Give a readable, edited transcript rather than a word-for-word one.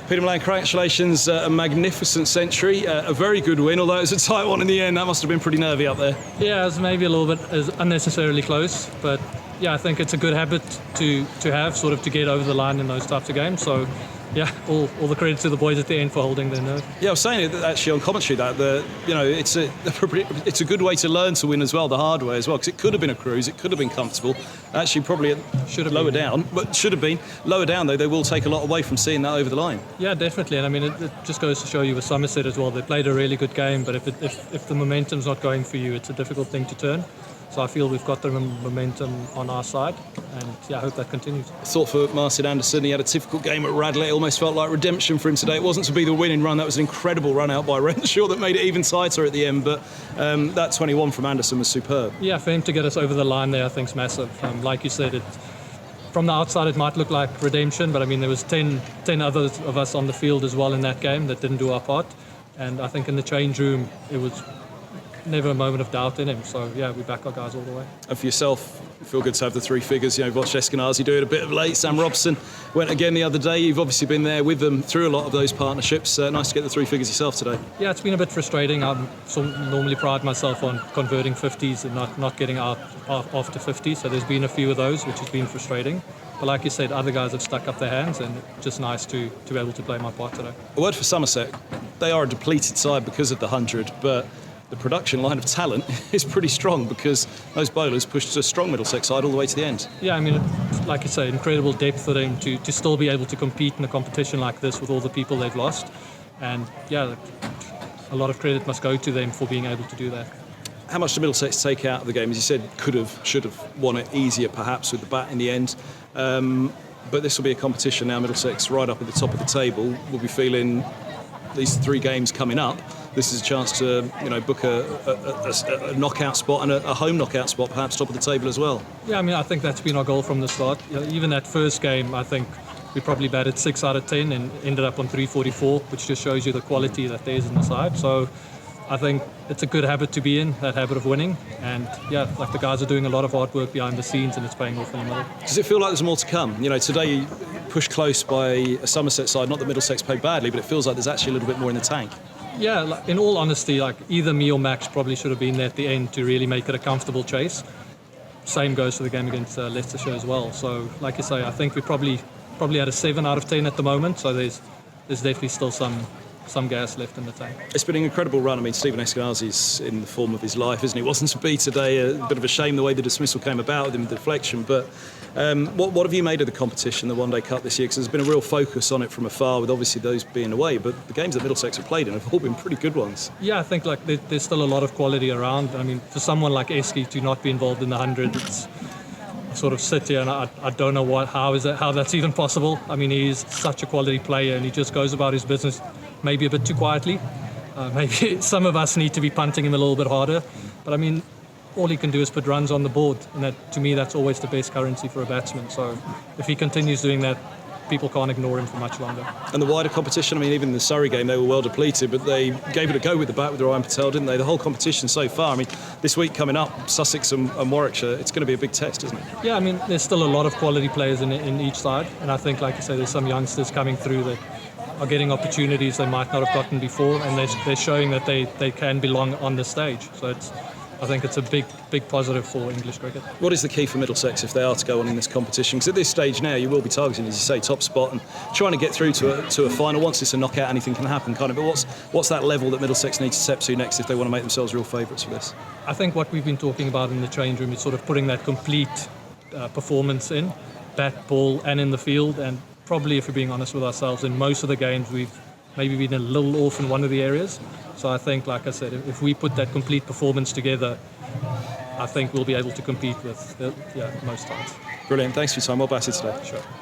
Pieter Malan, congratulations, a magnificent century, a very good win, although it was a tight one in the end. That must have been pretty nervy up there. Yeah, it was maybe a little bit unnecessarily close, but yeah, I think it's a good habit to have, sort of to get over the line in those types of games. So yeah, all the credit to the boys at the end for holding their nerve. Yeah, I was saying it actually on commentary that it's a good way to learn to win as well, the hard way as well, because it could have been a cruise, it could have been comfortable. Actually, probably should have lower been, down, but should have been lower down though. They will take a lot away from seeing that over the line. Yeah, definitely, and I mean it just goes to show you with Somerset as well. They played a really good game, but if the momentum's not going for you, it's a difficult thing to turn. So I feel we've got the momentum on our side, and yeah, I hope that continues. I thought for Martin Anderson, he had a difficult game at Radlett. It almost felt like redemption for him today. It wasn't to be the winning run. That was an incredible run out by Renshaw that made it even tighter at the end, but that 21 from Anderson was superb. Yeah, for him to get us over the line there, I think is massive. Like you said, from the outside it might look like redemption, but I mean there was 10 others of us on the field as well in that game that didn't do our part, and I think in the change room it was never a moment of doubt in him. So yeah, we back our guys all the way. And for yourself, you feel good to have the three figures. You know, you've watched Eskenazi do it a bit of late. Sam Robson went again the other day. You've obviously been there with them through a lot of those partnerships. Nice to get the three figures yourself today. Yeah, it's been a bit frustrating. I normally pride myself on converting 50s and not getting out after 50. So there's been a few of those, which has been frustrating. But like you said, other guys have stuck up their hands, and just nice to be able to play my part today. A word for Somerset. They are a depleted side because of the 100, but the production line of talent is pretty strong because those bowlers pushed a strong Middlesex side all the way to the end. Yeah, I mean, like you say, incredible depth for them to still be able to compete in a competition like this with all the people they've lost. And yeah, a lot of credit must go to them for being able to do that. How much did Middlesex take out of the game? As you said, could have, should have won it easier perhaps with the bat in the end. But this will be a competition now. Middlesex right up at the top of the table. We'll be feeling these three games coming up. This is a chance to, book a knockout spot and a home knockout spot, perhaps top of the table as well. Yeah, I mean, I think that's been our goal from the start. Even that first game, I think we probably batted 6 out of 10 and ended up on 344, which just shows you the quality that there is in the side. So I think it's a good habit to be in, that habit of winning. And yeah, like the guys are doing a lot of hard work behind the scenes, and it's paying off in the middle. Does it feel like there's more to come? Today pushed close by a Somerset side. Not that Middlesex played badly, but it feels like there's actually a little bit more in the tank. Yeah, in all honesty, either me or Max probably should have been there at the end to really make it a comfortable chase. Same goes for the game against Leicestershire as well. So, like you say, I think we probably had a 7 out of 10 at the moment. So there's definitely still some gas left in the tank. It's been an incredible run. I mean, Stephen Eskenazi's in the form of his life, isn't he? Wasn't to be today. A bit of a shame the way the dismissal came about with him, the deflection. But what have you made of the competition, the One Day Cup this year? Because there's been a real focus on it from afar, with obviously those being away. But the games that Middlesex have played in have all been pretty good ones. Yeah, I think there's still a lot of quality around. I mean, for someone like Esky to not be involved in the 100, it's sort of sit here and I don't know how that's even possible. I mean, he's such a quality player and he just goes about his business maybe a bit too quietly. Maybe some of us need to be punting him a little bit harder. But I mean, all he can do is put runs on the board, and that, to me, that's always the best currency for a batsman. So if he continues doing that, people can't ignore him for much longer. And the wider competition, I mean, even in the Surrey game, they were well depleted, but they gave it a go with the bat with Ryan Patel, didn't they? The whole competition so far, I mean, this week coming up, Sussex and Warwickshire, it's going to be a big test, isn't it? Yeah, I mean, there's still a lot of quality players in each side, and I think, like you say, there's some youngsters coming through that are getting opportunities they might not have gotten before, and they're showing that they can belong on the stage. So I think it's a big positive for English cricket. What is the key for Middlesex if they are to go on in this competition? Because at this stage now, you will be targeting, as you say, top spot and trying to get through to a final. Once it's a knockout, anything can happen, kind of. But what's that level that Middlesex need to step to next if they want to make themselves real favourites for this? I think what we've been talking about in the change room is sort of putting that complete performance in, bat, ball, and in the field. And probably, if we're being honest with ourselves, in most of the games we've maybe been a little off in one of the areas. So I think, like I said, if we put that complete performance together, I think we'll be able to compete with most times. Brilliant. Thanks for your time. Well batted today. Sure. Thanks.